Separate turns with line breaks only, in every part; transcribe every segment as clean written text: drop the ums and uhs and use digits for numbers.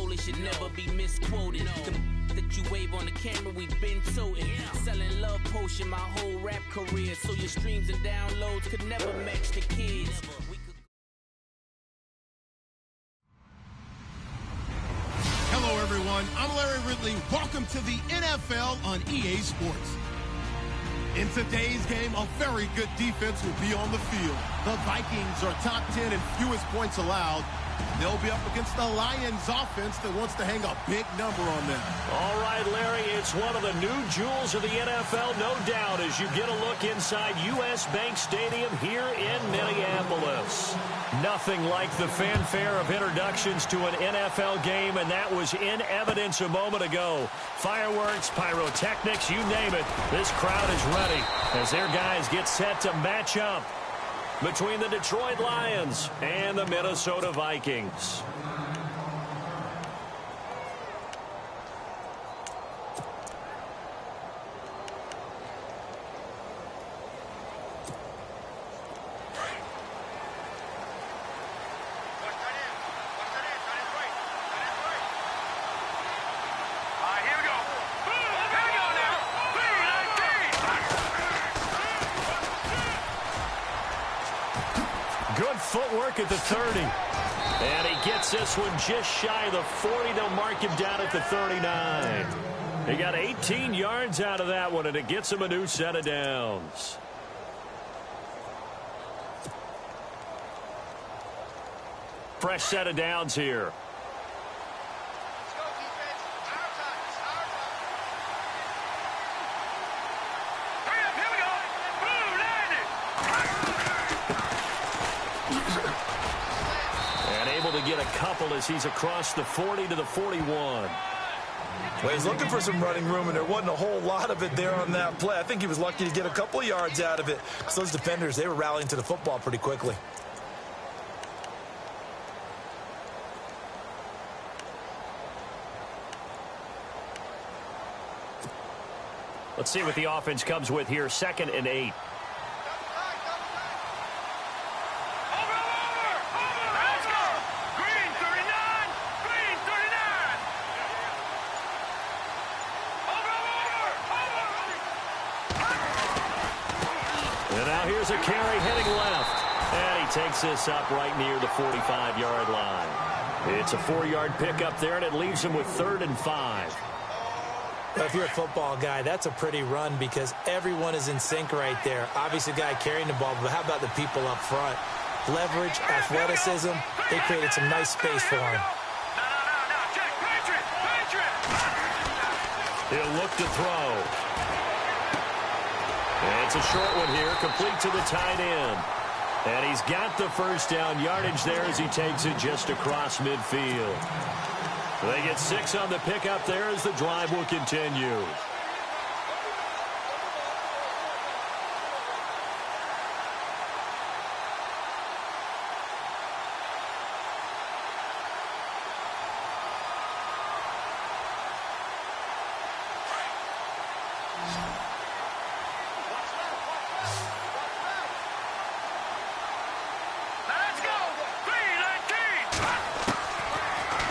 goal, it should never be misquoted. That you wave on the camera, we've been toting. Selling love potion my whole rap career, so your streams and downloads could never match the kids.
Hello, everyone. I'm Larry Ridley. Welcome to the NFL on EA Sports. In today's game, a very good defense will be on the field. The Vikings are top 10 in fewest points allowed. They'll be up against the Lions offense that wants to hang a big number on them.
All right, Larry, it's one of the new jewels of the NFL, no doubt, as you get a look inside U.S. Bank Stadium here in Minneapolis. Nothing like the fanfare of introductions to an NFL game, and that was in evidence a moment ago. Fireworks, pyrotechnics, you name it. This crowd is ready as their guys get set to match up between the Detroit Lions and the Minnesota Vikings. Good footwork at the 30. And he gets this one just shy of the 40. They'll mark him down at the 39. He got 18 yards out of that one, and it gets him a new set of downs. Fresh set of downs here. To get a couple as he's across the 40 to the 41.
Well, he's looking for some running room, and there wasn't a whole lot of it there on that play. I think he was lucky to get a couple of yards out of it, because those defenders, they were rallying to the football pretty quickly.
Let's see what the offense comes with here. 2nd and 8. Here's a carry heading left. And he takes this up right near the 45-yard line. It's a 4-yard pickup there, and it leaves him with 3rd and 5.
Well, if you're a football guy, that's a pretty run because everyone is in sync right there. Obviously, the guy carrying the ball, but how about the people up front? Leverage, athleticism, they created some nice space for him.
He'll look to throw. And it's a short one here, complete to the tight end. And he's got the first down yardage there as he takes it just across midfield. They get 6 on the pickup there as the drive will continue.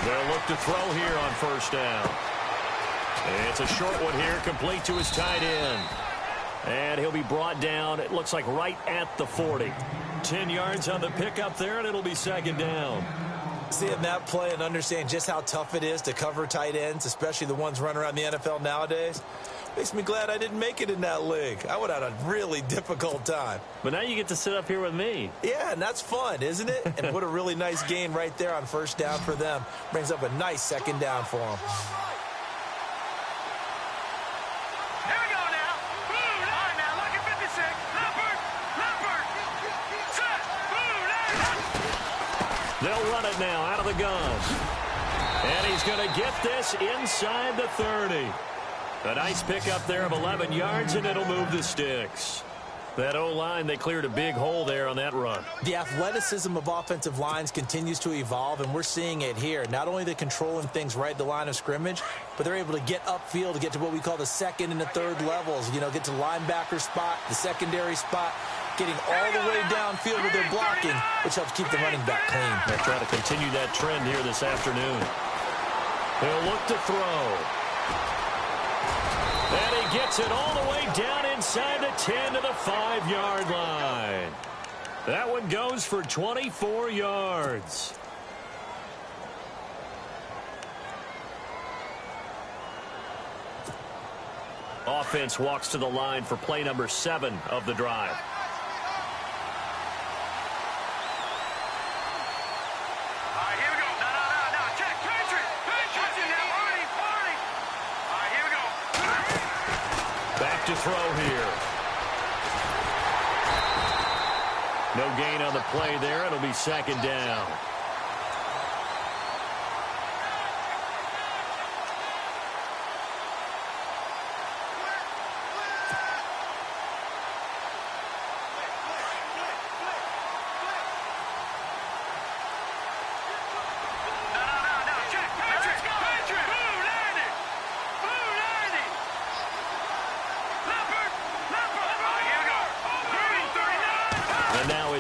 They'll look to throw here on first down. It's a short one here, complete to his tight end. And he'll be brought down, it looks like right at the 40. 10 yards on the pickup there, and it'll be 2nd down.
Seeing that play and understand just how tough it is to cover tight ends, especially the ones running around the NFL nowadays, makes me glad I didn't make it in that league. I would have had a really difficult time.
But now you get to sit up here with me.
Yeah, and that's fun, isn't it? And what a really nice gain right there on first down for them. Brings up a nice 2nd down for them.
Here we go now. All right, now, look at 56. Leopard. Set.
They'll run it now out of the gun. And he's going to get this inside the 30. A nice pickup there of 11 yards, and it'll move the sticks. That O-line, they cleared a big hole there on that run.
The athleticism of offensive lines continues to evolve, and we're seeing it here. Not only are they controlling things right at the line of scrimmage, but they're able to get upfield to get to what we call the 2nd and the 3rd levels. You know, get to the linebacker spot, the secondary spot, getting all the way downfield with their blocking, which helps keep the running back clean.
They'll try to continue that trend here this afternoon. He'll look to throw. And he gets it all the way down inside the 10 to the 5-yard line. That one goes for 24 yards. Offense walks to the line for play number 7 of the drive. To throw here. No gain on the play there. It'll be second down.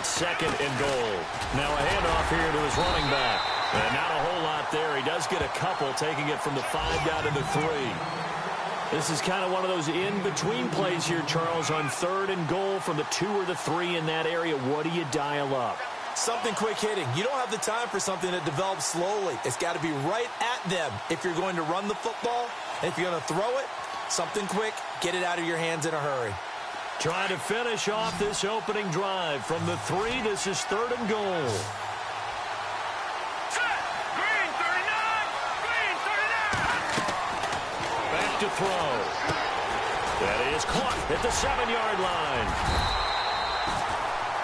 Second and goal. Now a handoff here to his running back. And not a whole lot there. He does get a couple, taking it from the 5 down to the 3. This is kind of one of those in-between plays here, Charles, on 3rd and goal from the 2 or the 3 in that area. What do you dial up?
Something quick hitting. You don't have the time for something that develops slowly. It's got to be right at them if you're going to run the football. And if you're going to throw it, something quick, get it out of your hands in a hurry.
Trying to finish off this opening drive. From the 3, this is 3rd and goal.
Set! Green 39! Green 39!
Back to throw. That is caught at the 7-yard line.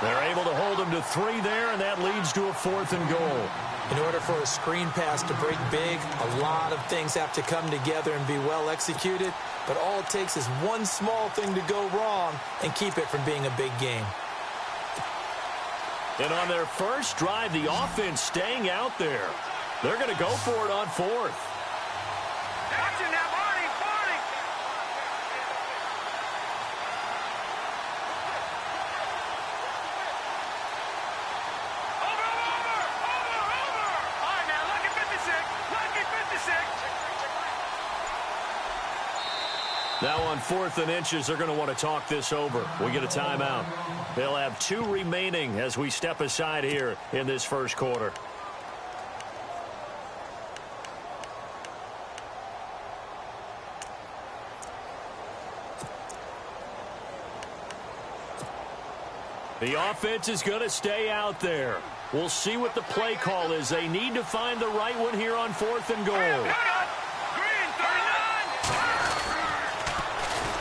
They're able to hold him to 3 there, and that leads to a 4th and goal.
In order for a screen pass to break big, a lot of things have to come together and be well executed. But all it takes is one small thing to go wrong and keep it from being a big game.
And on their first drive, the offense staying out there. They're going to go for it on 4th.
Watching that, Barney! Barney! Over! All right, now, lucky 56. Lucky 56.
Now on 4th and inches, they're going to want to talk this over. We get a timeout. They'll have 2 remaining as we step aside here in this first quarter. The offense is going to stay out there. We'll see what the play call is. They need to find the right one here on 4th and goal.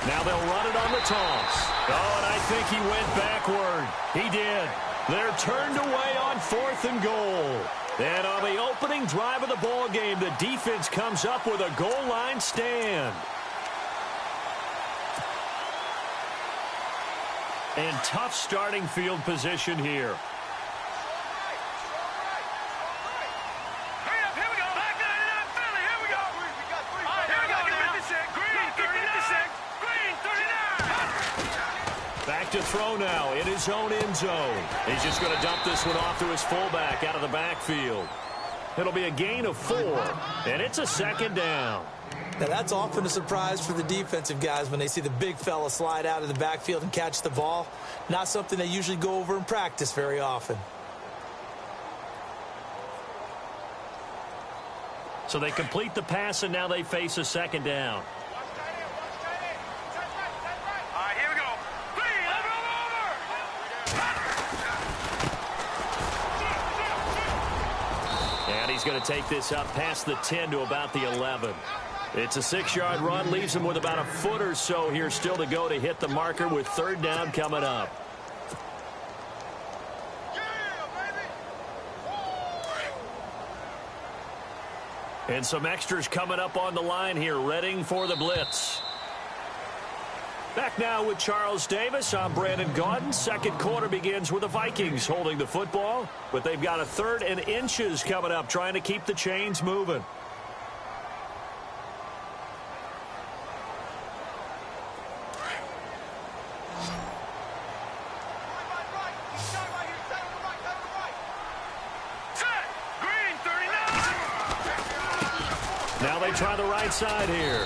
Now they'll run it on the toss. Oh, and I think he went backward. He did. They're turned away on 4th and goal. And on the opening drive of the ball game, the defense comes up with a goal line stand. And tough starting field position here. To throw now in his own end zone. He's just going to dump this one off to his fullback out of the backfield. It'll be a gain of 4, and it's a second down.
Now, that's often a surprise for the defensive guys when they see the big fella slide out of the backfield and catch the ball. Not something they usually go over in practice very often.
So they complete the pass, and now they face a second down. He's going to take this up past the 10 to about the 11. It's a 6-yard run, leaves him with about a foot or so here still to go to hit the marker with 3rd down coming up. And some extras coming up on the line here, readying for the blitz. Back now with Charles Davis. I'm Brandon Gaudin. Second quarter begins with the Vikings holding the football, but they've got a 3rd and inches coming up, trying to keep the chains moving. Now they try the right side here.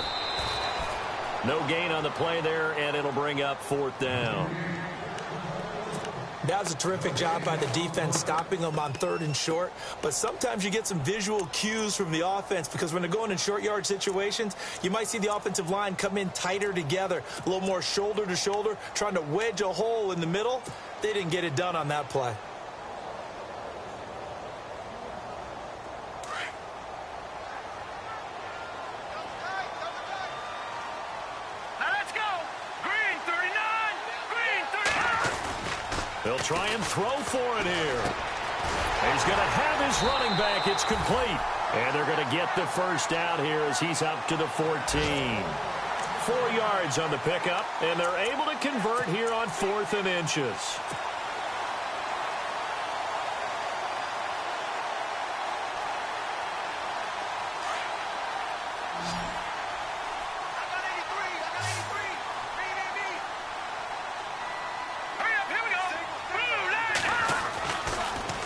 No gain on the play there, and it'll bring up 4th down.
That was a terrific job by the defense stopping them on 3rd and short. But sometimes you get some visual cues from the offense because when they're going in short yard situations, you might see the offensive line come in tighter together, a little more shoulder to shoulder, trying to wedge a hole in the middle. They didn't get it done on that play.
They'll try and throw for it here. He's going to have his running back. It's complete. And they're going to get the first down here as he's up to the 14. 4 yards on the pickup, and they're able to convert here on 4th and inches.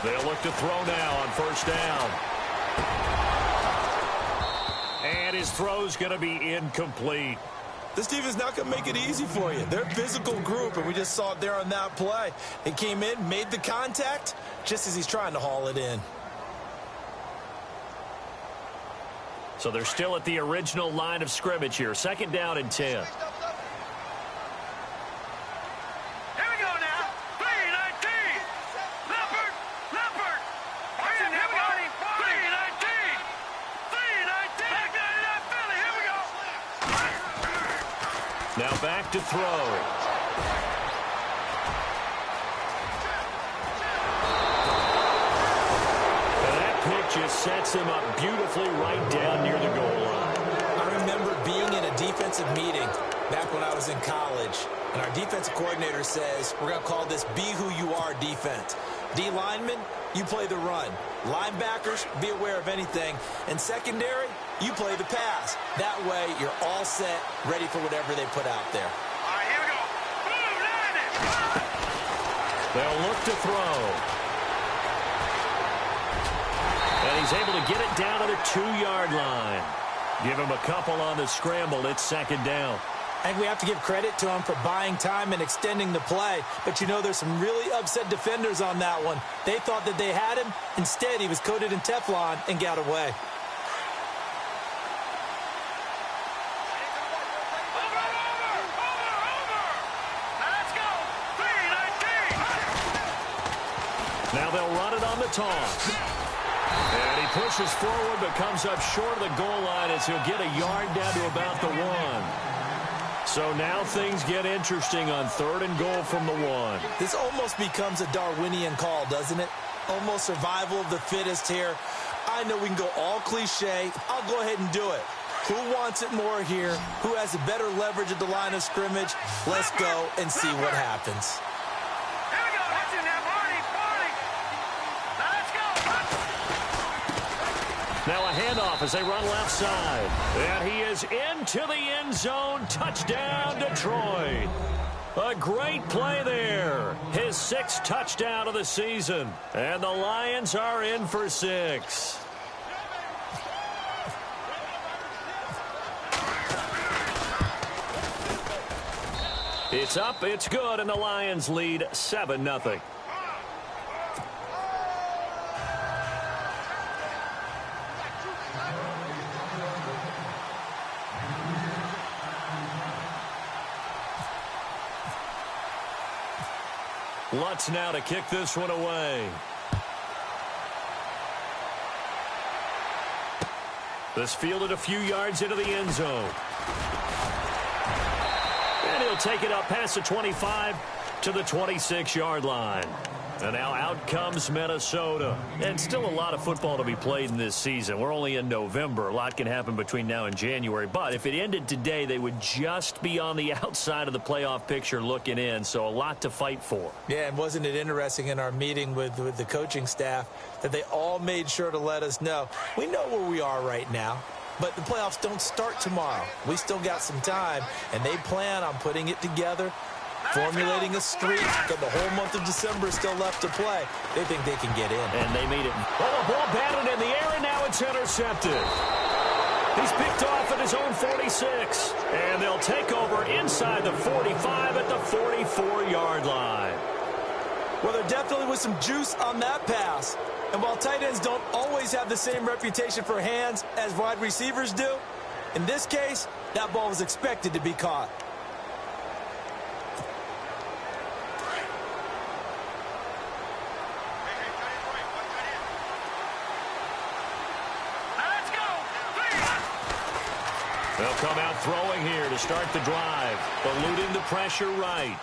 They'll look to throw now on 1st down. And his throw's going to be incomplete.
This team is not going to make it easy for you. They're a physical group, and we just saw it there on that play. He came in, made the contact, just as he's trying to haul it in.
So they're still at the original line of scrimmage here. 2nd down and 10. Now back to throw. And that pitch just sets him up beautifully right down near the goal line.
I remember being in a defensive meeting back when I was in college, and our defensive coordinator says, we're going to call this Be Who You Are defense. D linemen, you play the run. Linebackers, be aware of anything. And secondary, you play the pass. That way, you're all set, ready for whatever they put out there.
All right, here we go. Boom, land it.
They'll look to throw. And he's able to get it down to the 2-yard line. Give him a couple on the scramble. It's 2nd down.
I think we have to give credit to him for buying time and extending the play. But, you know, there's some really upset defenders on that one. They thought that they had him. Instead, he was coated in Teflon and got away.
Now they'll run it on the toss. And he pushes forward but comes up short of the goal line as he'll get a yard down to about the 1. So now things get interesting on 3rd and goal from the 1.
This almost becomes a Darwinian call, doesn't it? Almost survival of the fittest here. I know we can go all cliche. I'll go ahead and do it. Who wants it more here? Who has a better leverage at the line of scrimmage? Let's go and see what happens.
Now a handoff as they run left side. And he is into the end zone. Touchdown, Detroit. A great play there. His 6th touchdown of the season. And the Lions are in for 6. It's up, it's good, and the Lions lead 7-0. Lutz now to kick this one away. This fielded a few yards into the end zone. And he'll take it up past the 25 to the 26-yard line. And now out comes Minnesota. And still a lot of football to be played in this season. We're only in November. A lot can happen between now and January. But if it ended today, they would just be on the outside of the playoff picture looking in. So a lot to fight for.
Yeah, and wasn't it interesting in our meeting with the coaching staff that they all made sure to let us know. We know where we are right now. But the playoffs don't start tomorrow. We still got some time. And they plan on putting it together, formulating a streak, but the whole month of December is still left to play. They think they can get in.
And they made it. Well, the ball batted in the air, and now it's intercepted. He's picked off at his own 46. And they'll take over inside the 45 at the 44-yard line.
Well, there definitely was some juice on that pass. And while tight ends don't always have the same reputation for hands as wide receivers do, in this case, that ball was expected to be caught.
They'll come out throwing here to start the drive. Eluding the pressure right.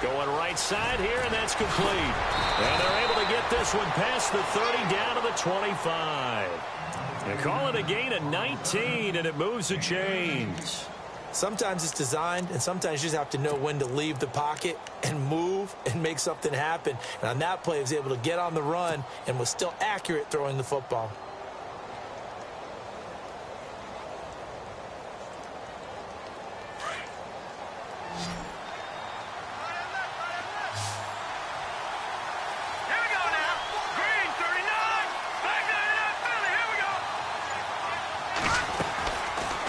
Going right side here, and that's complete. And they're able to get this one past the 30 down to the 25. They call it a gain of 19, and it moves the chains.
Sometimes it's designed, and sometimes you just have to know when to leave the pocket and move and make something happen. And on that play, he was able to get on the run and was still accurate throwing the football.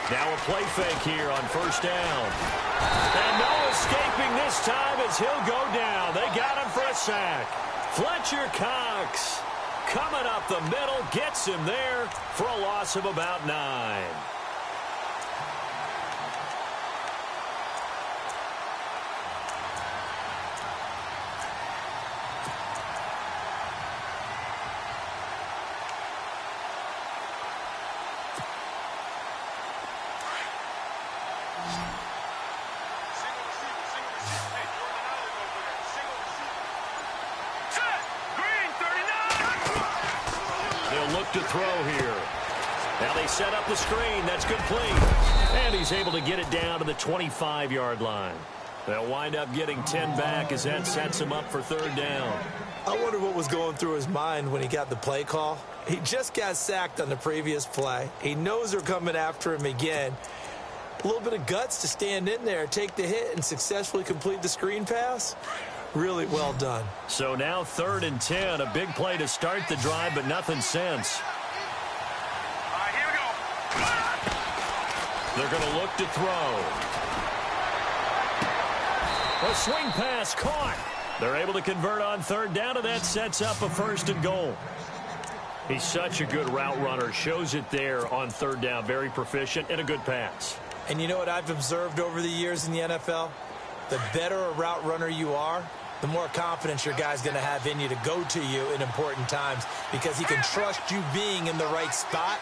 Now a play fake here on first down. And no escaping this time as he'll go down. They got him for a sack. Fletcher Cox coming up the middle, gets him there for a loss of about 9. Look to throw here. Now they set up the screen. That's complete. And he's able to get it down to the 25-yard line. They'll wind up getting 10 back as that sets him up for third down.
I wonder what was going through his mind when he got the play call. He just got sacked on the previous play. He knows they're coming after him again. A little bit of guts to stand in there, take the hit, and successfully complete the screen pass. Really well done.
So now 3rd and 10. A big play to start the drive, but nothing since.
All right, here we go.
They're going to look to throw. A swing pass caught. They're able to convert on 3rd down, and that sets up a 1st and goal. He's such a good route runner. Shows it there on 3rd down. Very proficient and a good pass.
And you know what I've observed over the years in the NFL? The better a route runner you are, the more confidence your guy's going to have in you to go to you in important times because he can trust you being in the right spot,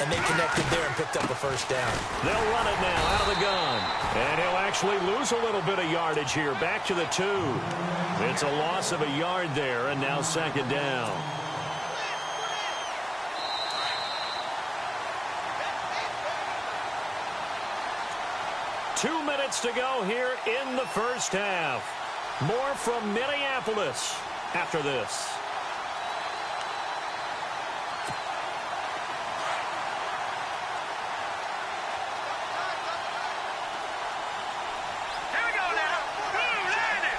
and they connected there and picked up a 1st down.
They'll run it now out of the gun. And he'll actually lose a little bit of yardage here. Back to the 2. It's a loss of a yard there, and now 2nd down. Two minutes to go here in the first half. More from Minneapolis after this.
Here we go now. Ooh, landed.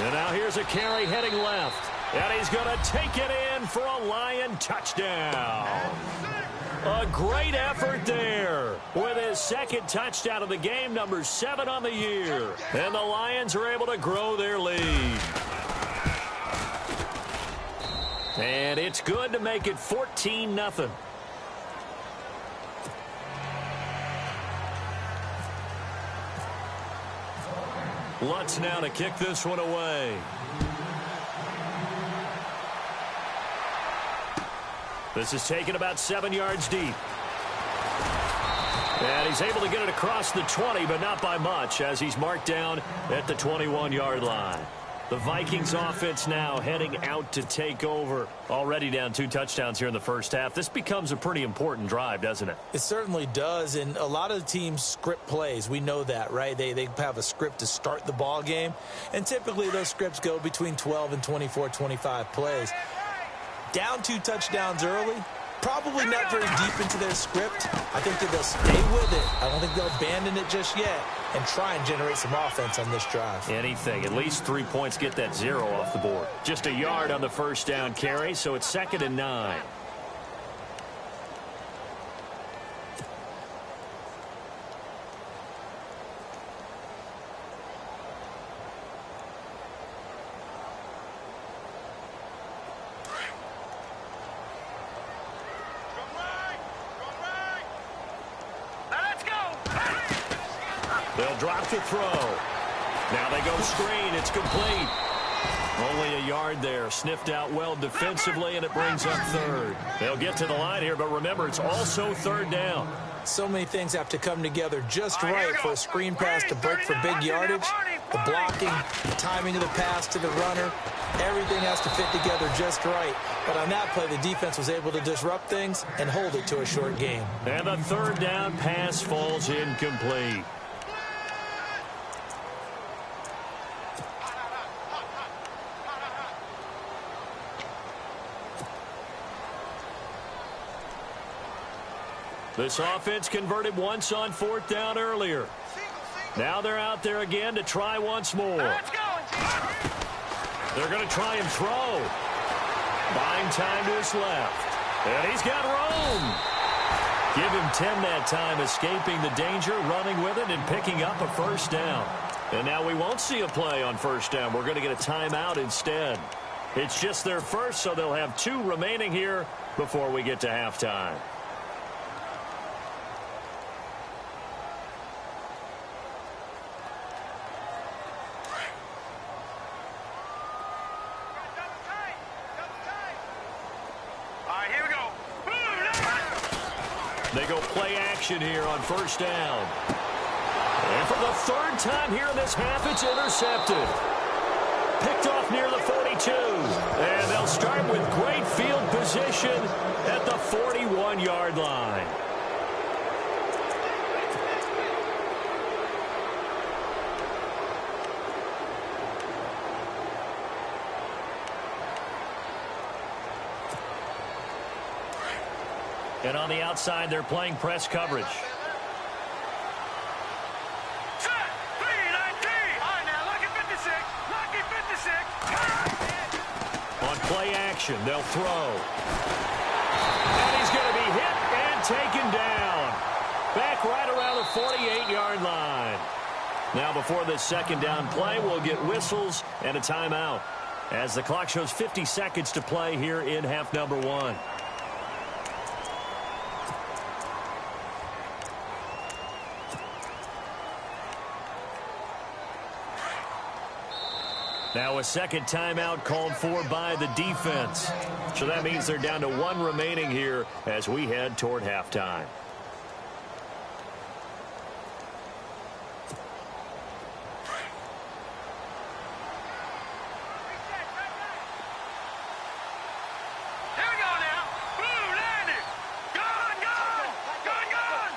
And now here's a carry heading left. And he's going to take it in for a Lion touchdown. A great effort there with his 2nd touchdown of the game, number 7 on the year. And the Lions are able to grow their lead. And it's good to make it 14-0. Lutz now to kick this one away. This is taken about 7 yards deep. And he's able to get it across the 20, but not by much, as he's marked down at the 21-yard line. The Vikings offense now heading out to take over. Already down 2 touchdowns here in the first half. This becomes a pretty important drive, doesn't it?
It certainly does, and a lot of the teams script plays. We know that, right? They have a script to start the ball game, and typically those scripts go between 12 and 24, 25 plays. Down 2 touchdowns early, probably not very deep into their script. I think that they'll stay with it. I don't think they'll abandon it just yet and try and generate some offense on this drive.
Anything. At least 3 points, get that 0 off the board. Just a yard on the first down carry, so it's 2nd and 9. They'll drop the throw. Now they go screen. It's complete. Only a yard there. Sniffed out well defensively, and it brings up third. They'll get to the line here, but remember, it's also third down.
So many things have to come together just right for a screen pass to break for big yardage. The blocking, the timing of the pass to the runner, everything has to fit together just right. But on that play, the defense was able to disrupt things and hold it to a short game.
And the third down pass falls incomplete. This offense converted once on fourth down earlier. Now they're out there again to try once more. They're going to try and throw. Buying time to his left. And he's got room. Give him 10 that time, escaping the danger, running with it, and picking up a first down. And now we won't see a play on first down. We're going to get a timeout instead. It's just their first, so they'll have 2 remaining here before we get to halftime. They go play action here on first down. And for the third time here in this half, it's intercepted. Picked off near the 42. And they'll start with great field position at the 41-yard line. And on the outside, they're playing press coverage.
Set, 3-9-3. All right, now, lucky 56. Lucky 56.
On play action, they'll throw. And he's going to be hit and taken down. Back right around the 48-yard line. Now, before this second down play, we'll get whistles and a timeout, as the clock shows 50 seconds to play here in half number 1. Now a second timeout called for by the defense. So that means they're down to 1 remaining here as we head toward halftime.
Here we go now. Blue landed. Gone, gone. Gone, gone.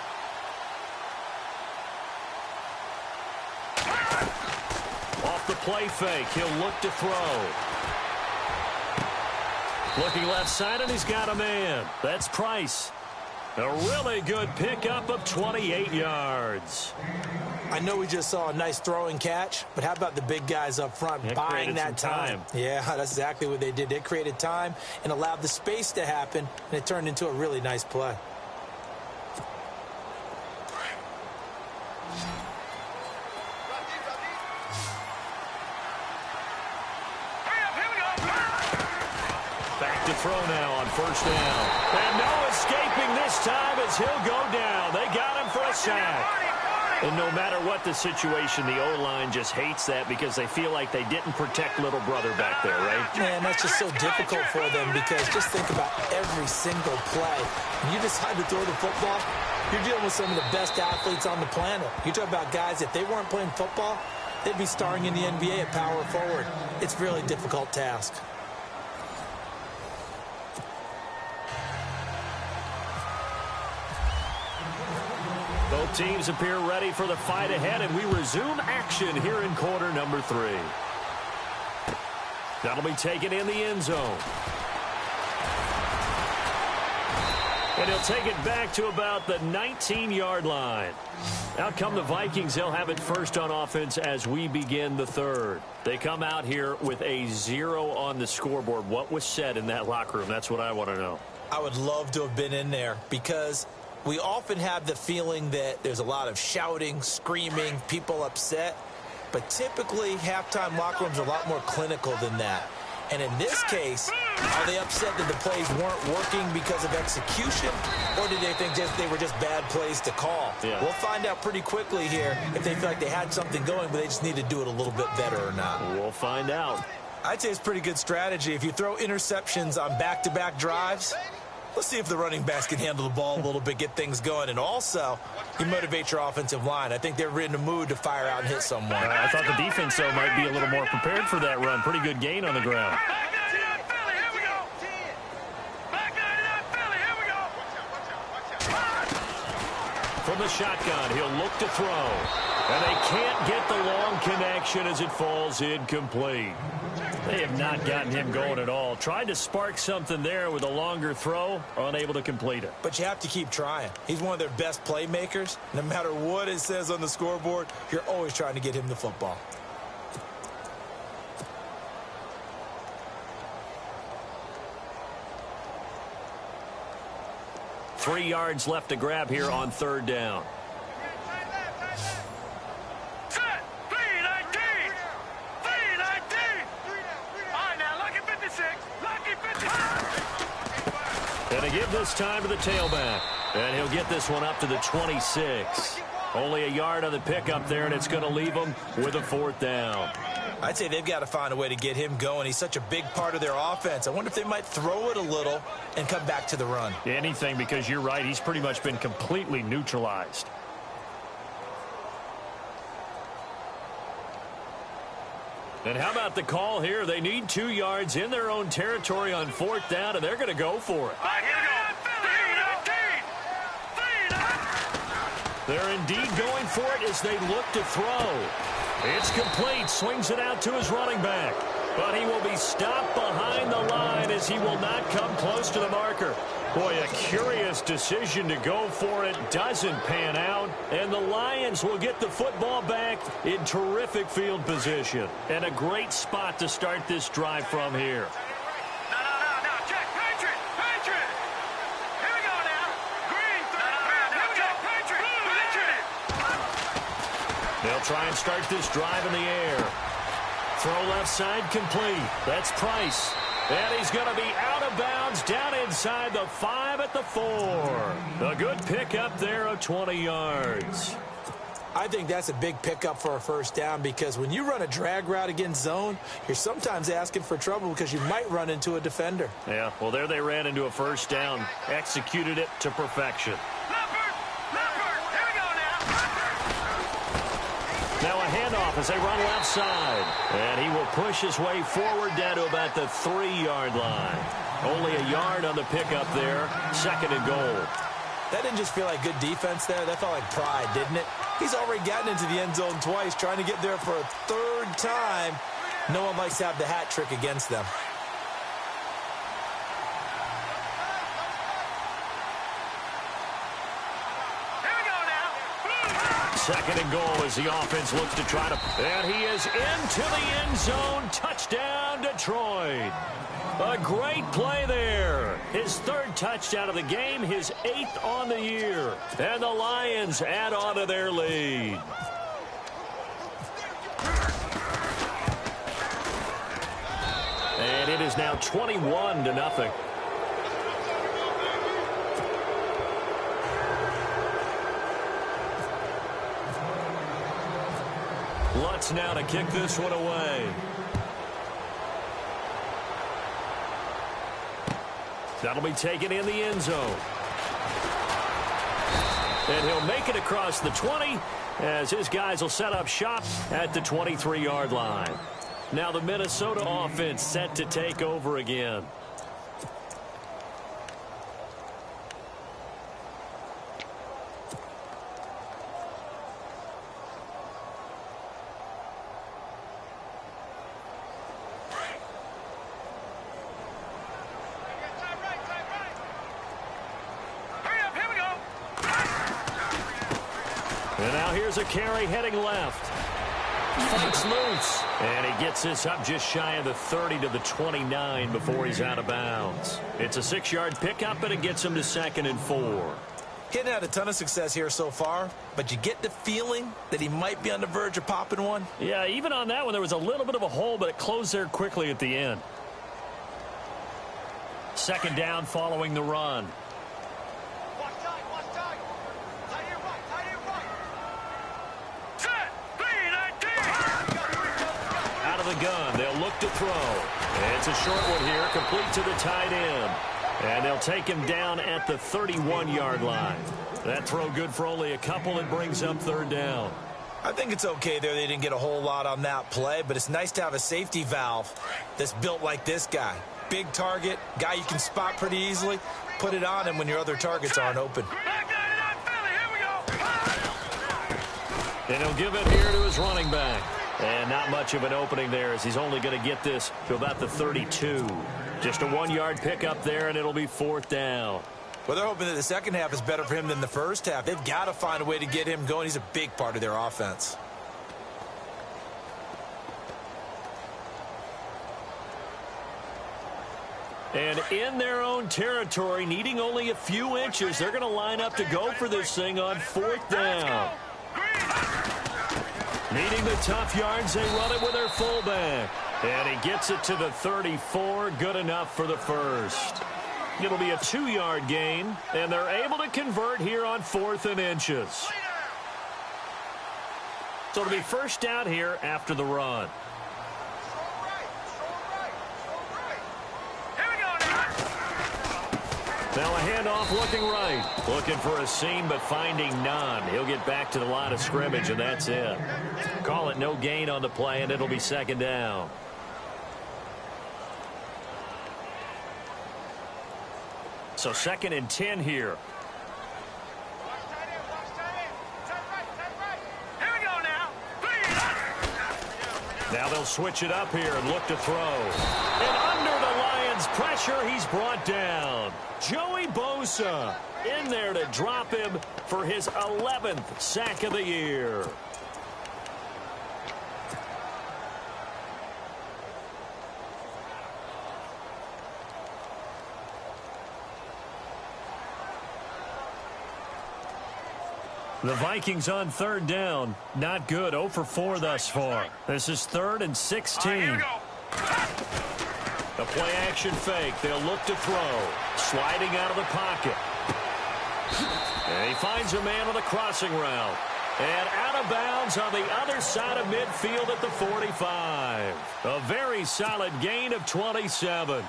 Off the play fake, he'll look to throw. Looking left side, and he's got a man. That's Price. A really good pickup of 28 yards.
I know we just saw a nice throwing catch, but how about the big guys up front buying that time? Yeah, that's exactly what they did. They created time and allowed the space to happen, and it turned into a really nice play.
Back to throw now on first down. And no escaping this time as he'll go down. They got him for a sack. And no matter what the situation, the O-line just hates that because they feel like they didn't protect little brother back there, right?
Man, that's just so difficult for them because just think about every single play. When you decide to throw the football, you're dealing with some of the best athletes on the planet. You talk about guys, if they weren't playing football, they'd be starring in the NBA at power forward. It's a really difficult task.
Both teams appear ready for the fight ahead, and we resume action here in quarter number 3. That'll be taken in the end zone. And he'll take it back to about the 19-yard line. Out come the Vikings. They'll have it first on offense as we begin the third. They come out here with a 0 on the scoreboard. What was said in that locker room? That's what I want to know.
I would love to have been in there because we often have the feeling that there's a lot of shouting, screaming, people upset. But typically, halftime locker rooms are a lot more clinical than that. And in this case, are they upset that the plays weren't working because of execution, or did they think they were just bad plays to call?
Yeah.
We'll find out pretty quickly here if they feel like they had something going, but they just need to do it a little bit better or not.
We'll find out.
I'd say it's pretty good strategy. If you throw interceptions on back-to-back drives, let's see if the running backs can handle the ball a little bit, get things going. And also, you motivate your offensive line. I think they're in the mood to fire out and hit someone.
I thought the defense, though, might be a little more prepared for that run. Pretty good gain on the ground.
Back 99 Philly, here we go. Back 99 Philly, here we go.
From the shotgun, he'll look to throw. And they can't get the long connection as it falls incomplete. They have not gotten him going at all. Tried to spark something there with a longer throw, unable to complete it.
But you have to keep trying. He's one of their best playmakers. No matter what it says on the scoreboard, you're always trying to get him the football.
Three yards left to grab here on third down.
Set. 319. 319. All right, now, lucky 56. Lucky 56.
And to give this time to the tailback. And he'll get this one up to the 26. Only a yard on the pickup there, and it's going to leave them with a fourth down.
I'd say they've got to find a way to get him going. He's such a big part of their offense. I wonder if they might throw it a little and come back to the run.
Anything, because you're right, he's pretty much been completely neutralized. And how about the call here? They need 2 yards in their own territory on fourth down, and they're going to go for it.
All right, here we go. 319. 319.
They're indeed going for it as they look to throw. It's complete. Swings it out to his running back. But he will be stopped behind the line as he will not come close to the marker. Boy, a curious decision to go for it. Doesn't pan out. And the Lions will get the football back in terrific field position. And a great spot to start this drive from here.
No, check. Patriot. Here we go now. Green. Here we go. Patriot.
They'll try and start this drive in the air. Throw left side complete. That's Price. And he's going to be out of bounds down inside the 5 at the 4. A good pickup there of 20 yards.
I think that's a big pickup for a first down because when you run a drag route against zone, you're sometimes asking for trouble because you might run into a defender.
Yeah, well, there they ran into a first down. Executed it to perfection.
Leopard. Here we go now.
Now a handoff as they run left side. And he will push his way forward down to about the 3-yard line. Only a yard on the pickup there. Second and goal.
That didn't just feel like good defense there. That felt like pride, didn't it? He's already gotten into the end zone twice, trying to get there for a third time. No one likes to have the hat trick against them.
Here we go now.
Second and goal as the offense looks to try to... And he is into the end zone. Touchdown, Detroit. A great play there. His third touchdown of the game, his 8th on the year. And the Lions add on to their lead. And it is now 21-0. Lutz now to kick this one away. That'll be taken in the end zone. And he'll make it across the 20 as his guys will set up shop at the 23-yard line. Now the Minnesota offense set to take over again. And now here's a carry heading left. Fakes loose. And he gets this up just shy of the 30 to the 29 before he's out of bounds. It's a 6-yard pickup, and it gets him to 2nd and 4.
He hadn't had a ton of success here so far, but you get the feeling that he might be on the verge of popping one.
Yeah, even on that one, there was a little bit of a hole, but it closed there quickly at the end. second down following the run.
Watch tight, watch tight. Tight here right, tight here right. Set, 3-19.
Out of the gun, they'll look to throw. It's a short one here, complete to the tight end. And they'll take him down at the 31-yard line. That throw good for only a couple. It brings up third down.
I think it's okay there. They didn't get a whole lot on that play, but it's nice to have a safety valve that's built like this guy. Big target, guy you can spot pretty easily. Put it on him when your other targets aren't open.
And he'll give it here to his running back. And not much of an opening there as he's only going to get this to about the 32. Just a 1-yard pickup there, and it'll be fourth down.
Well, they're hoping that the second half is better for him than the first half. They've got to find a way to get him going. He's a big part of their offense.
And in their own territory, needing only a few inches, they're going to line up to go for this thing on fourth down. Needing the tough yards, they run it with their fullback. And he gets it to the 34, good enough for the first. It'll be a 2-yard gain, and they're able to convert here on 4th and inches. So it'll be first down here after the run. Now a handoff looking right. Looking for a seam, but finding none. He'll get back to the line of scrimmage, and that's it. Call it no gain on the play, and it'll be second down. So 2nd and 10 here. Now they'll switch it up here and look to throw. And under the Lions' pressure, he's brought down. Joey Bosa in there to drop him for his 11th sack of the year. The Vikings on third down. Not good. 0 for 4 thus far. This is 3rd and 16. The play action fake. They'll look to throw. Sliding out of the pocket. And he finds a man on the crossing route. And out of bounds on the other side of midfield at the 45. A very solid gain of 27.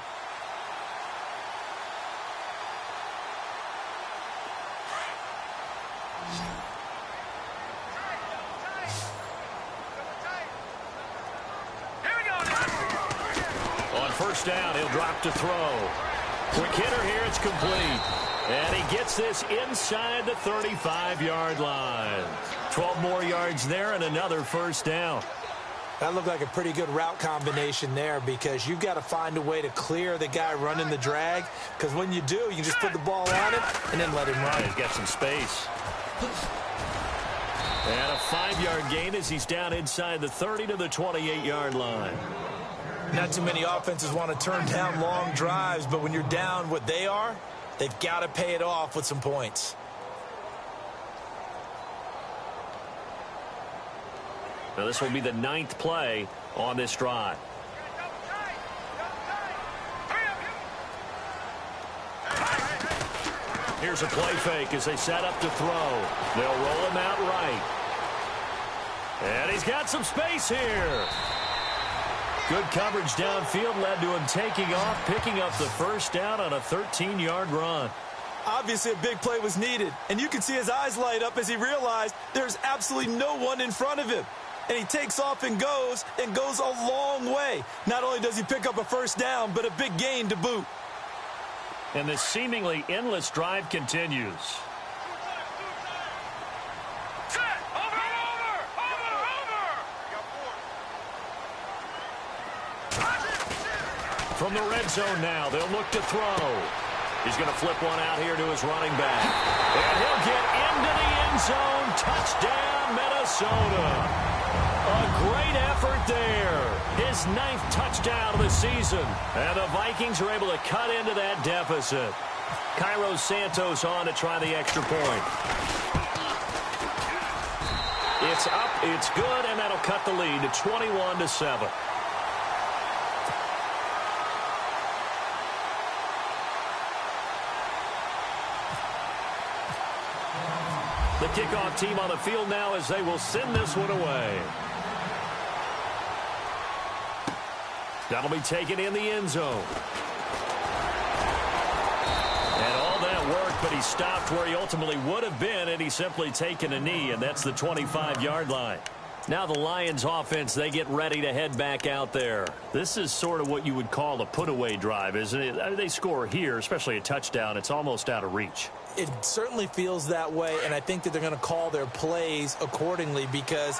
First down, he'll drop to throw. Quick hitter here, it's complete. And he gets this inside the 35-yard line. 12 more yards there and another first down.
That looked like a pretty good route combination there because you've got to find a way to clear the guy running the drag because when you do, you can just put the ball on it and then let him run.
He's got some space. And a 5-yard gain as he's down inside the 30 to the 28-yard line.
Not too many offenses want to turn down long drives, but when you're down what they are, they've got to pay it off with some points.
Now this will be the 9th play on this drive. Here's a play fake as they set up to throw. They'll roll him out right. And he's got some space here. Good coverage downfield led to him taking off, picking up the first down on a 13-yard run.
Obviously, a big play was needed, and you can see his eyes light up as he realized there's absolutely no one in front of him. And he takes off and goes a long way. Not only does he pick up a first down, but a big gain to boot.
And this seemingly endless drive continues. From the red zone now, they'll look to throw. He's going to flip one out here to his running back. And he'll get into the end zone. Touchdown, Minnesota. A great effort there. His 9th touchdown of the season. And the Vikings are able to cut into that deficit. Cairo Santos on to try the extra point. It's up, it's good, and that'll cut the lead to 21-7. The kickoff team on the field now as they will send this one away. That'll be taken in the end zone. And all that worked, but he stopped where he ultimately would have been, and he's simply taken a knee, and that's the 25-yard line. Now the Lions offense, they get ready to head back out there. This is sort of what you would call a put-away drive, isn't it? They score here, especially a touchdown. It's almost out of reach.
It certainly feels that way, and I think that they're going to call their plays accordingly, because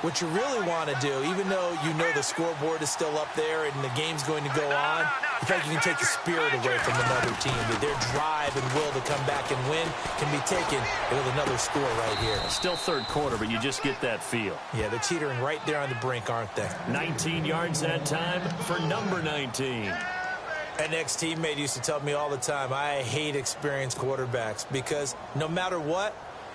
what you really want to do, even though you know the scoreboard is still up there and the game's going to go on, you think you can take the spirit away from another team. That their drive and will to come back and win can be taken with another score right here.
Still third quarter, but you just get that feel.
Yeah, they're teetering right there on the brink, aren't they?
19 yards that time for number 19.
An ex-teammate used to tell me all the time, I hate experienced quarterbacks because no matter what,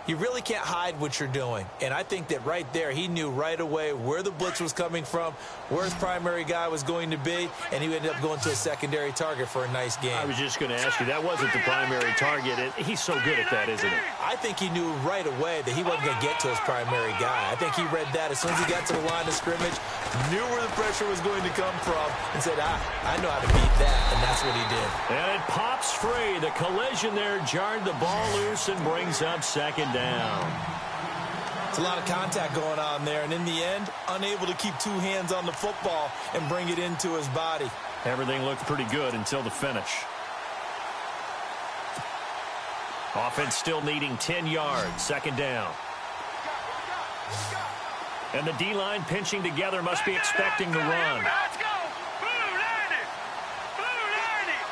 you really can't hide what you're doing. And I think that right there, he knew right away where the blitz was coming from, where his primary guy was going to be, and he ended up going to a secondary target for a nice game.
I was just going to ask you, that wasn't the primary target. He's so good at that, isn't he?
I think he knew right away that he wasn't going to get to his primary guy. I think he read that as soon as he got to the line of scrimmage, knew where the pressure was going to come from, and said, I know how to beat that, and that's what he did.
And it pops free. The collision there jarred the ball loose and brings up second down.
It's a lot of contact going on there, and in the end, unable to keep two hands on the football and bring it into his body.
Everything looked pretty good until the finish. Offense still needing 10 yards, second down. And the D-line pinching together, must be expecting the run.
Let's go! Blue Lightning! Blue Lightning!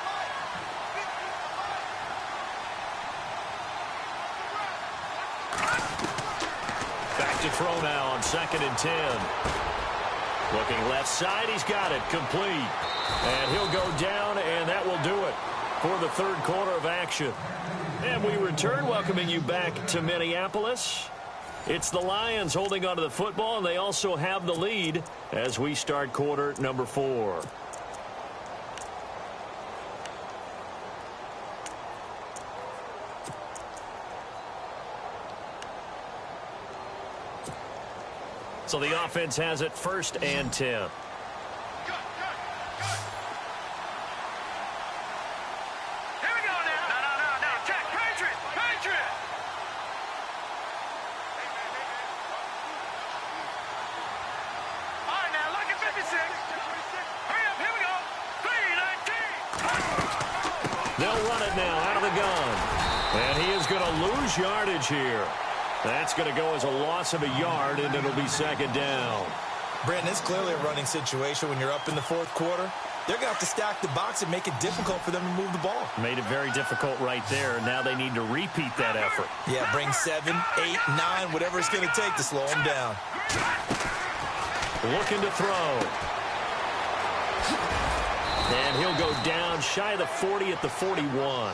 Back to throw now on 2nd and 10. Looking left side, he's got it, complete. And he'll go down, and that will do it for the third quarter of action. And we return, welcoming you back to Minneapolis. It's the Lions holding onto the football, and they also have the lead as we start quarter number 4. So the offense has it 1st and 10. They'll run it now out of the gun. And he is going to lose yardage here. That's going to go as a loss of a yard, and it'll be second down.
Brandon, it's clearly a running situation when you're up in the fourth quarter. They're going to have to stack the box and make it difficult for them to move the ball.
Made it very difficult right there. Now they need to repeat that effort.
Yeah, bring 7, 8, 9, whatever it's going to take to slow them down.
Looking to throw. And he'll go down shy of the 40 at the 41.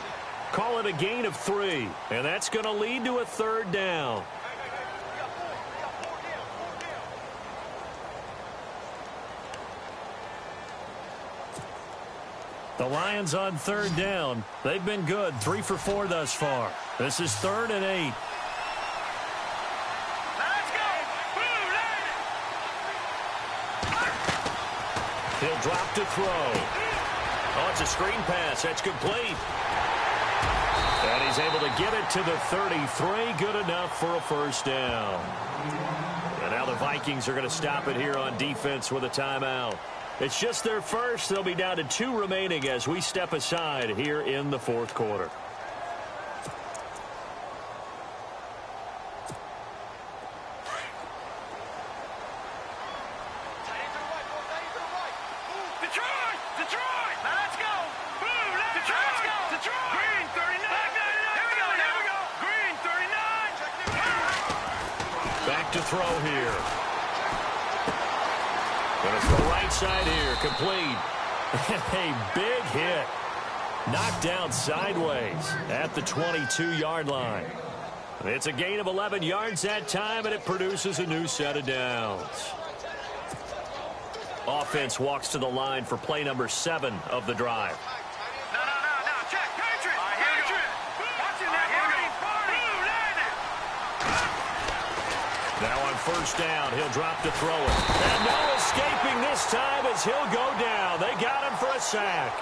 Call it a gain of 3. And that's going to lead to a third down. The Lions on third down. They've been good. 3 for 4 thus far. This is 3rd and 8. He'll drop to throw. Oh, it's a screen pass. That's complete. And he's able to get it to the 33. Good enough for a first down. And now the Vikings are going to stop it here on defense with a timeout. It's just their first. They'll be down to 2 remaining as we step aside here in the fourth quarter. To throw here. Going to throw right side here. Complete. A big hit. Knocked down sideways at the 22-yard line. It's a gain of 11 yards that time, and it produces a new set of downs. Offense walks to the line for play number 7 of the drive. first down. He'll drop to throw it. And no escaping this time as he'll go down. They got him for a sack.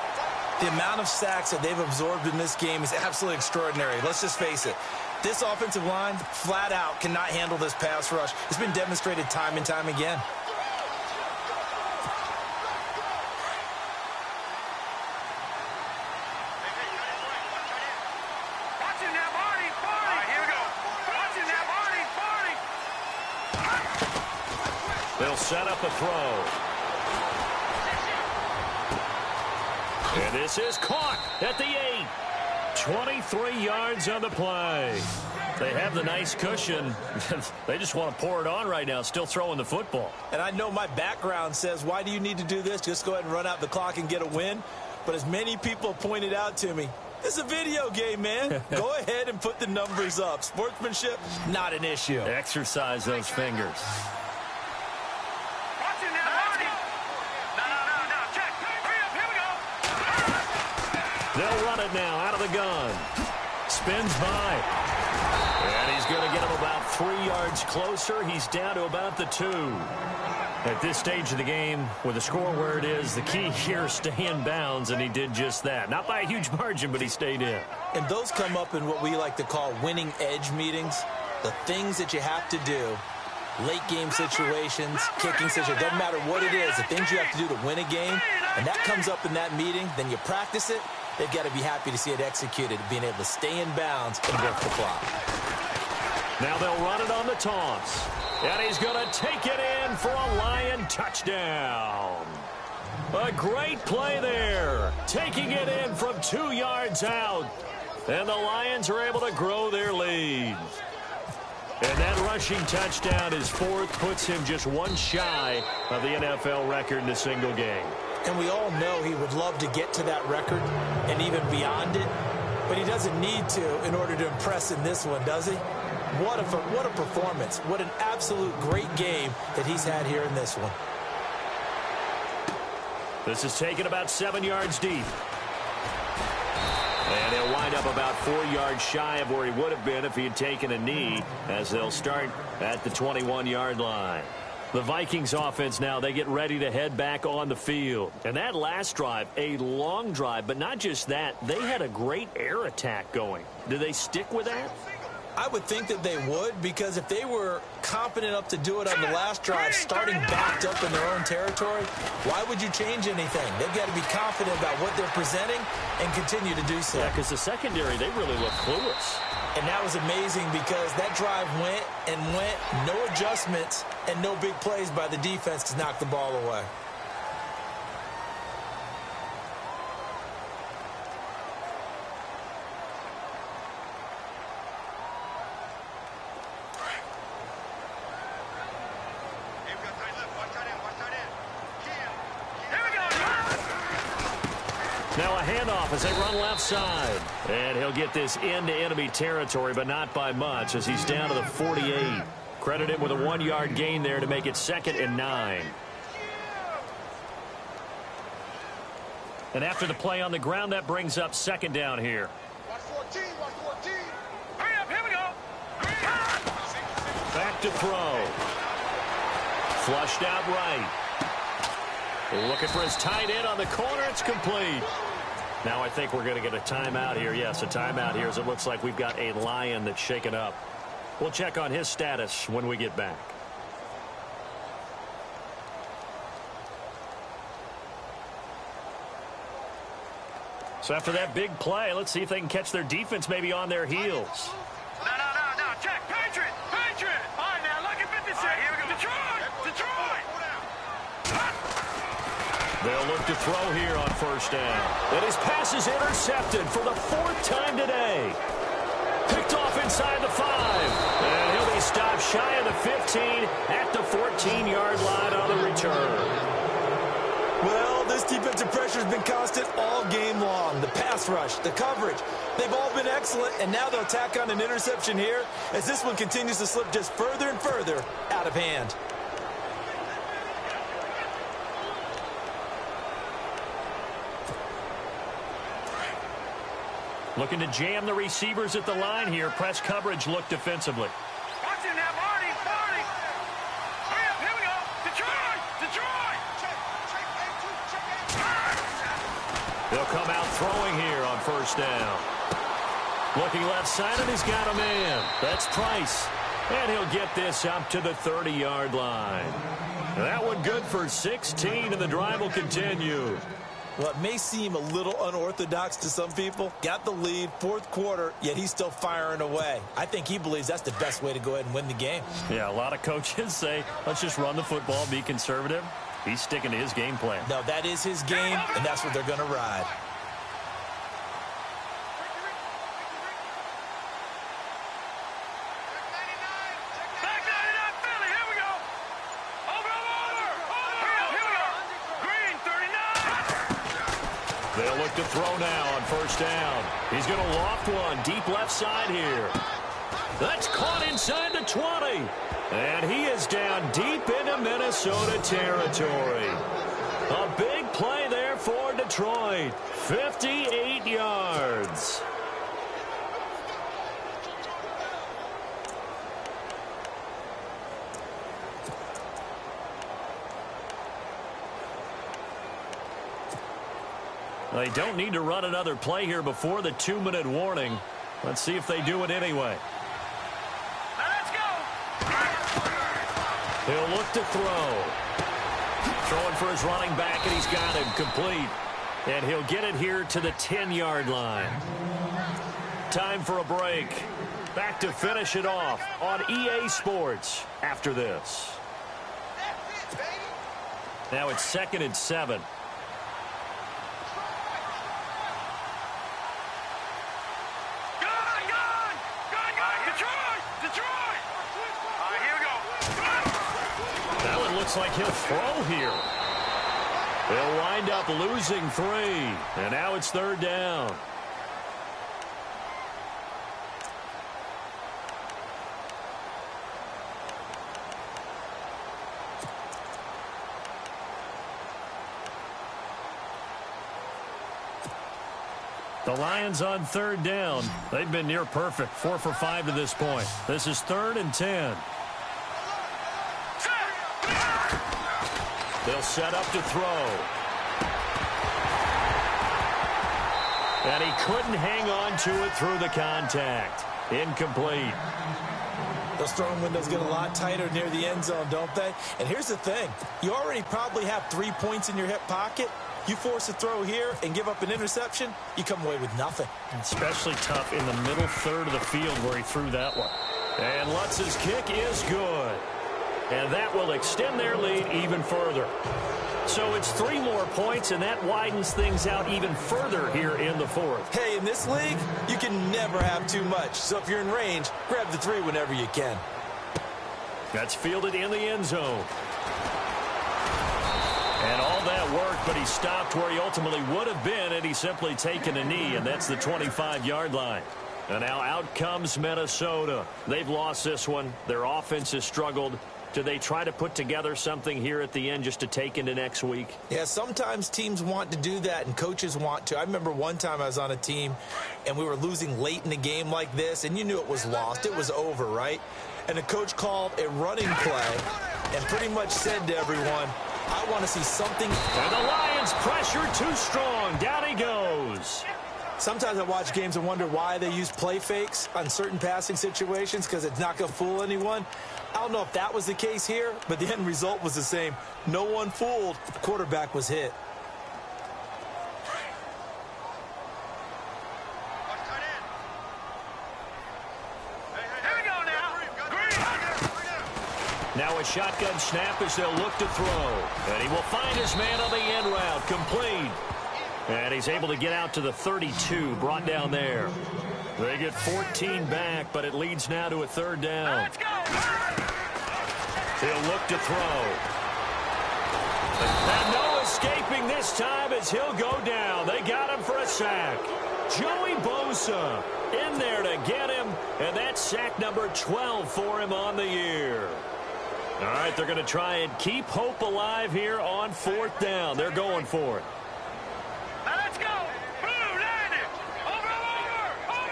The amount of sacks that they've absorbed in this game is absolutely extraordinary. Let's just face it. This offensive line, flat out, cannot handle this pass rush. It's been demonstrated time and time again.
They'll set up a throw. And this is caught at the 8. 23 yards on the play. They have the nice cushion. They just want to pour it on right now, still throwing the football.
And I know my background says, why do you need to do this? Just go ahead and run out the clock and get a win. But as many people pointed out to me, this is a video game, man. Go ahead and put the numbers up. Sportsmanship, not an issue.
Exercise those fingers. They'll run it now out of the gun. Spins by. And he's going to get him about 3 yards closer. He's down to about the 2. At this stage of the game, with the score where it is, the key here is stay in bounds, and he did just that. Not by a huge margin, but he stayed in.
And those come up in what we like to call winning edge meetings. The things that you have to do, late game situations, kicking situations, doesn't matter what it is, the things you have to do to win a game, and that comes up in that meeting, then you practice it. They've got to be happy to see it executed, being able to stay in bounds and work the clock.
Now they'll run it on the toss. And he's going to take it in for a Lion touchdown. A great play there. Taking it in from 2 yards out. And the Lions are able to grow their lead. And that rushing touchdown, his 4th, puts him just 1 shy of the NFL record in a single game.
And we all know he would love to get to that record and even beyond it. But he doesn't need to in order to impress in this one, does he? What a performance. What an absolute great game that he's had here in this one.
This is taken about 7 yards deep. And he'll wind up about 4 yards shy of where he would have been if he had taken a knee, as they'll start at the 21-yard line. The Vikings offense now, they get ready to head back on the field. And that last drive, a long drive, but not just that, they had a great air attack going. Do they stick with that?
I would think that they would, because if they were confident enough to do it on the last drive, starting backed up in their own territory, why would you change anything? They've got to be confident about what they're presenting and continue to do so.
Yeah, because the secondary, they really look clueless.
And that was amazing because that drive went and went, no adjustments and no big plays by the defense to knock the ball away.
Now a handoff as they run left side. And he'll get this into enemy territory, but not by much, as he's down to the 48. Credit him with a 1-yard gain there to make it 2nd and 9. And after the play on the ground, that brings up 2nd down here.
Watch 14, watch 14. Hurry up, here we go.
Back to throw. Flushed out right. Looking for his tight end on the corner. It's complete. Now I think we're going to get a timeout here. Yes, a timeout here, as it looks like we've got a Lion that's shaken up. We'll check on his status when we get back. So after that big play, let's see if they can catch their defense maybe on their heels.
No, check. Patriot. All right, now, look at 56. Here we go. Detroit.
They'll look to throw here on first down. And his pass is intercepted for the 4th time today. Picked off inside the 5. And he'll be stopped shy of the 15 at the 14-yard line on the return.
Well, this defensive pressure has been constant all game long. The pass rush, the coverage, they've all been excellent, and now they'll tack on an interception here as this one continues to slip just further and further out of hand.
Looking to jam the receivers at the line here. Press coverage look defensively.
Watch him now, Barney.
They'll come out throwing here on first down. Looking left side, and he's got a man. That's Price. And he'll get this up to the 30-yard line. That one good for 16, and the drive will continue.
Well, it may seem a little unorthodox to some people. Got the lead, fourth quarter, yet he's still firing away. I think he believes that's the best way to go ahead and win the game.
Yeah, a lot of coaches say, let's just run the football, be conservative. He's sticking to his game plan.
No, that is his game, and that's what they're going to ride.
They'll look to throw now on first down. He's going to loft one deep left side here. That's caught inside the 20. And he is down deep into Minnesota territory. A big play there for Detroit. 58 yards. They don't need to run another play here before the 2-minute warning. Let's see if they do it anyway.
Let's go.
He'll look to throw. Throwing for his running back, and he's got him complete. And he'll get it here to the 10-yard line. Time for a break. Back to finish it off on EA Sports after this. Now it's 2nd and 7. Looks like he'll throw here. They'll wind up losing 3. And now it's 3rd down. The Lions on 3rd down. They've been near perfect. 4 for 5 to this point. This is 3rd and 10. They'll set up to throw. And he couldn't hang on to it through the contact. Incomplete.
Those throwing windows get a lot tighter near the end zone, don't they? And here's the thing. You already probably have 3 points in your hip pocket. You force a throw here and give up an interception, you come away with nothing.
Especially tough in the middle third of the field where he threw that one. And Lutz's kick is good. And that will extend their lead even further. So it's 3 more points, and that widens things out even further here in the 4th.
Hey, in this league, you can never have too much. So if you're in range, grab the 3 whenever you can.
That's fielded in the end zone. And all that work, but he stopped where he ultimately would have been had he simply taken a knee, and that's the 25-yard line. And now out comes Minnesota. They've lost this one. Their offense has struggled. Do they try to put together something here at the end just to take into next week?
Yeah, sometimes teams want to do that and coaches want to. I remember one time I was on a team and we were losing late in the game like this, and you knew it was lost. It was over, right? And the coach called a running play and pretty much said to everyone, I want to see something.
And the Lions pressure too strong. Down he goes.
Sometimes I watch games and wonder why they use play fakes on certain passing situations, because it's not going to fool anyone. I don't know if that was the case here, but the end result was the same. No one fooled. The quarterback was hit.
Now a shotgun snap as they'll look to throw. And he will find his man on the end route. Complete. And he's able to get out to the 32, brought down there. They get 14 back, but it leads now to a 3rd down.
Let's go.
He'll look to throw. And no escaping this time as he'll go down. They got him for a sack. Joey Bosa in there to get him, and that's sack number 12 for him on the year. All right, they're going to try and keep hope alive here on 4th down. They're going for it.
Let's go. Blue, land it. Over. All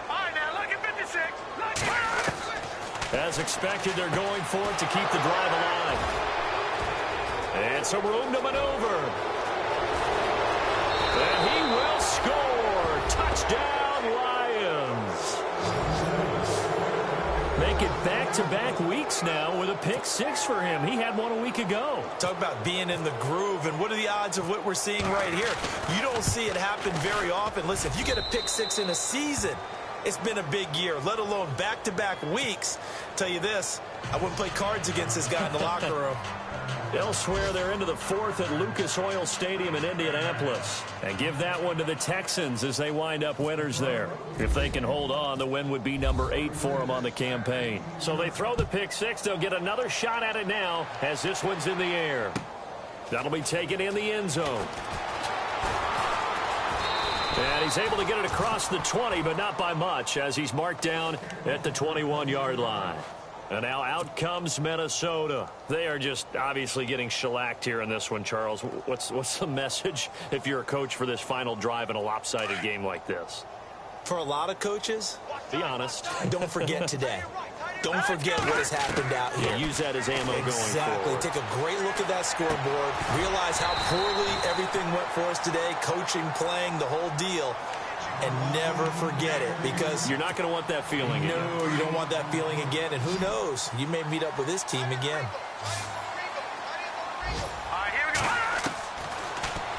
right, now, look at 56. Look at it.
As expected, they're going for it to keep the drive alive. And some room to maneuver. make it back-to-back weeks now with a pick six for him. He had one a week ago.
Talk about being in the groove, and what are the odds of what we're seeing right here? You don't see it happen very often. Listen, if you get a pick six in a season, it's been a big year, let alone back-to-back weeks. Tell you this, I wouldn't play cards against this guy in the locker room.
Elsewhere, they're into the fourth at Lucas Oil Stadium in Indianapolis. And give that one to the Texans as they wind up winners there. If they can hold on, the win would be number 8 for them on the campaign. So they throw the pick six. They'll get another shot at it now as this one's in the air. That'll be taken in the end zone. And he's able to get it across the 20, but not by much as he's marked down at the 21-yard line. And now out comes Minnesota. They are just obviously getting shellacked here in this one, Charles. What's the message if you're a coach for this final drive in a lopsided game like this?
For a lot of coaches,
be honest.
Don't forget today. Don't forget what has happened out here.
Yeah, use that as ammo going forward.
Exactly. Take a great look at that scoreboard. Realize how poorly everything went for us today. Coaching, playing, the whole deal. And never forget it, because
you're not going to want that feeling again.
No, you don't want that feeling again. And who knows? You may meet up with this team again.
All right, here we go.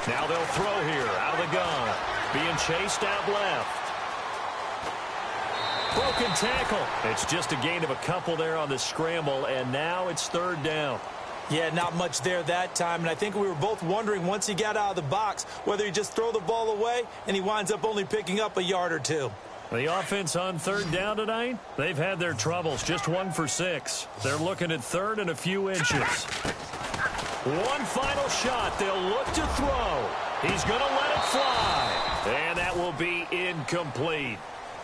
Now they'll throw here out of the gun. Being chased out left. Broken tackle. It's just a gain of a couple there on the scramble, and now it's third down.
Yeah, not much there that time, and I think we were both wondering once he got out of the box whether he just throw the ball away, and he winds up only picking up a yard or two.
The offense on third down tonight, they've had their troubles, just 1 for 6. They're looking at third and a few inches. One final shot. They'll look to throw. He's going to let it fly, and that will be incomplete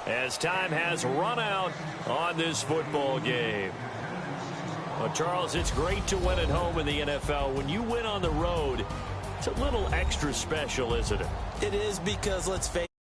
as time has run out on this football game. Well, Charles, it's great to win at home in the NFL. When you win on the road, it's a little extra special, isn't it?
It is, because let's face it.